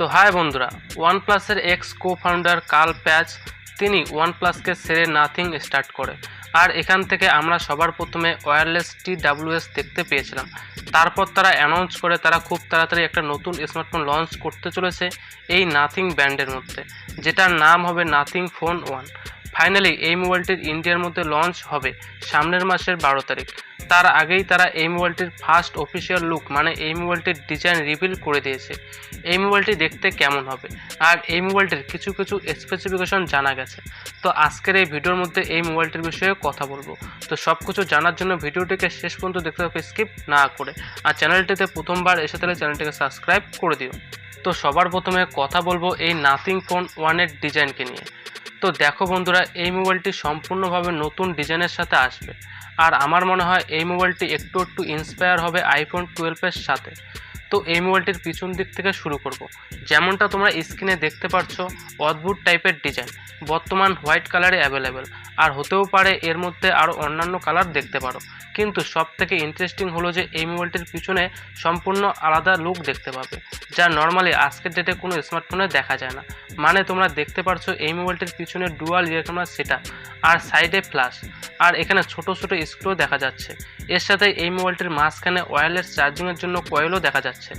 তো হাই বন্ধুরা, ওয়ানপ্লাসের এক্স কো founder curl প্যাচ তিনি ওয়ানপ্লাসকে ছেড়ে নাথিং স্টার্ট করে। আর এখান থেকে আমরা সবার প্রথমে ওয়্যারলেস TWS দেখতে পেয়েছিলাম। তারপর তারা অ্যানাউন্স করে তারা খুব তাড়াতাড়ি একটা নতুন স্মার্টফোন লঞ্চ করতে চলেছে এই নাথিং ব্র্যান্ডের মধ্যে, যেটার নাম হবে নাথিং ফোন 1। ফাইনালি এই মোবাইলটির ইন্ডিয়ার মধ্যে লঞ্চ হবে সামনের মাসের 12 তারিখ। তার আগেই তারা এই মোবাইলটির ফার্স্ট অফিসিয়াল লুক মানে এই মোবাইলটির ডিজাইন রিভিল করে দিয়েছে। এই মোবাইলটি দেখতে কেমন হবে আর এই মোবাইলটির কিছু স্পেসিফিকেশন জানা গেছে। তো আজকের এই ভিডিওর মধ্যে এই মোবাইলটির বিষয়ে কথা বলবো। তো সব কিছু জানার জন্য ভিডিওটিকে শেষ পর্যন্ত দেখতে হবে স্কিপ না করে। আর চ্যানেলটিতে প্রথমবার এসে তাহলে চ্যানেলটিকে সাবস্ক্রাইব করে দিও। তো সবার প্রথমে কথা বলবো এই নাথিং ফোন 1-এর ডিজাইনকে নিয়ে। তো দেখো বন্ধুরা, এই মোবাইলটি সম্পূর্ণভাবে নতুন ডিজাইনের সাথে আসবে। আর আমার মনে হয় এই মোবাইলটি একটু ইন্সপায়ার হবে আইফোন 12-এর সাথে। তো এই মোবাইলটির পিছন দিক থেকে শুরু করব। যেমনটা তোমরা স্ক্রিনে দেখতে পাচ্ছ, অদ্ভুত টাইপের ডিজাইন, বর্তমান হোয়াইট কালারে অ্যাভেলেবেল, আর হতেও পারে এর মধ্যে আরও অন্যান্য কালার দেখতে পারো। কিন্তু সব থেকে ইন্টারেস্টিং হলো যে এই মোবাইলটির পিছনে সম্পূর্ণ আলাদা লুক দেখতে পাবে, যা নর্মালি আজকের ডেটে কোনো স্মার্টফোনে দেখা যায় না। মানে তোমরা দেখতে পারছো এই মোবাইলটির পিছনে ডুয়াল রিয়ার ক্যামেরা সেটআপ আর সাইডে ফ্ল্যাশ, আর এখানে ছোট স্ক্রু দেখা যাচ্ছে। এর সাথে এই মোবাইলটির মাঝখানে ওয়্যারলেস চার্জিংয়ের জন্য কয়েলও দেখা যাচ্ছে।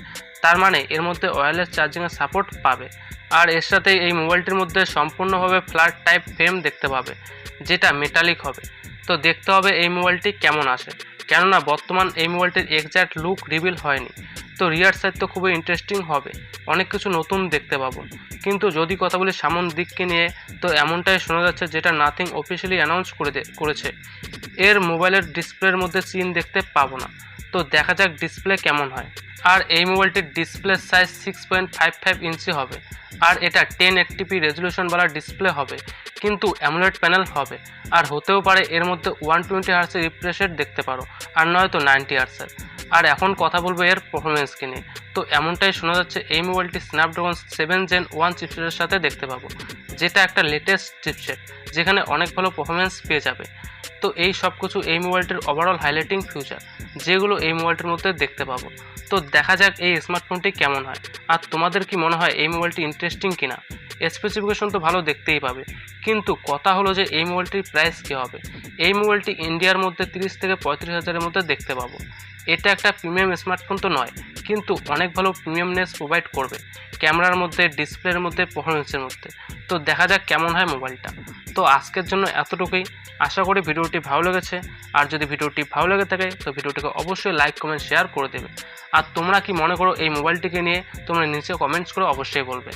তার মানে এর মধ্যে ওয়্যারলেস চার্জিংয়ের সাপোর্ট পাবে। আর এর সাথে এই মোবাইলটির মধ্যে সম্পূর্ণভাবে ফ্ল্যাট টাইপ ফ্রেম দেখতে পাবে, যেটা মেটালিক হবে। তো দেখতে হবে এই মোবাইলটি কেমন আসে, কেননা বর্তমান এই মোবাইলটির এক্স্যাক্ট লুক রিভিল হয়নি। তো রিয়ার সাইড তো খুবই ইন্টারেস্টিং হবে, অনেক কিছু নতুন দেখতে পাবো। কিন্তু যদি কথা বলি সামনের দিককে নিয়ে, তো এমনটাই শোনা যাচ্ছে যেটা নাথিং অফিসিয়ালি অ্যানাউন্স করেছে, এর মোবাইলের ডিসপ্লের মধ্যে সিন দেখতে পাবো না। তো দেখা যাক ডিসপ্লে কেমন হয়। আর এই মোবাইলটির ডিসপ্লে সাইজ 6.55 ইঞ্চি হবে, আর এটা 1080p রেজলিউশনওয়ালা ডিসপ্লে হবে, কিন্তু অ্যামোলেড প্যানেল হবে। আর হতেও পারে এর মধ্যে 120 হার্টজের রিফ্রেশ রেট দেখতে পারো, আর নয়তো 90 হার্টজের। আর এখন কথা বলবো এর পারফরমেন্সকে নিয়ে। তো এমনটাই শোনা যাচ্ছে এই মোবাইলটি Snapdragon 7Gen 1 চিপসেটের সাথে দেখতে পাবো, যেটা একটা লেটেস্ট চিপসেট, যেখানে অনেক ভালো পারফরমেন্স পেয়ে যাবে। তো এই সব কিছু এই মোবাইলটির ওভারঅল হাইলাইটিং ফিচার, যেগুলো এই মোবাইলটির মধ্যে দেখতে পাবো। তো দেখা যাক এই স্মার্টফোনটি কেমন হয়। আর তোমাদের কি মনে হয় এই মোবাইলটি ইন্টারেস্টিং কিনা? স্পেসিফিকেশন তো ভালো দেখতেই পাবে, কিন্তু কথা হলো যে এই মোবাইলটির প্রাইস কী হবে। এই মোবাইলটি ইন্ডিয়ার মধ্যে 30 থেকে 35 হাজারের মধ্যে দেখতে পাবো। এটা একটা প্রিমিয়াম স্মার্টফোন তো নয়, কিন্তু অনেক ভালো প্রিমিয়ামনেস প্রোভাইড করবে ক্যামেরার মধ্যে, ডিসপ্লের মধ্যে, পারফরমেন্সের মধ্যে। তো দেখা যাক কেমন হয় মোবাইলটা। তো আজকের জন্য এতটুকুই। আশা করি ভিডিওটি ভালো লেগেছে। আর যদি ভিডিওটি ভালো লেগে থাকে তো ভিডিওটিকে অবশ্যই লাইক, কমেন্ট, শেয়ার করে দেবে। আর তোমরা কি মনে করো এই মোবাইলটিকে নিয়ে, তোমরা নিচে কমেন্টস করে অবশ্যই বলবে।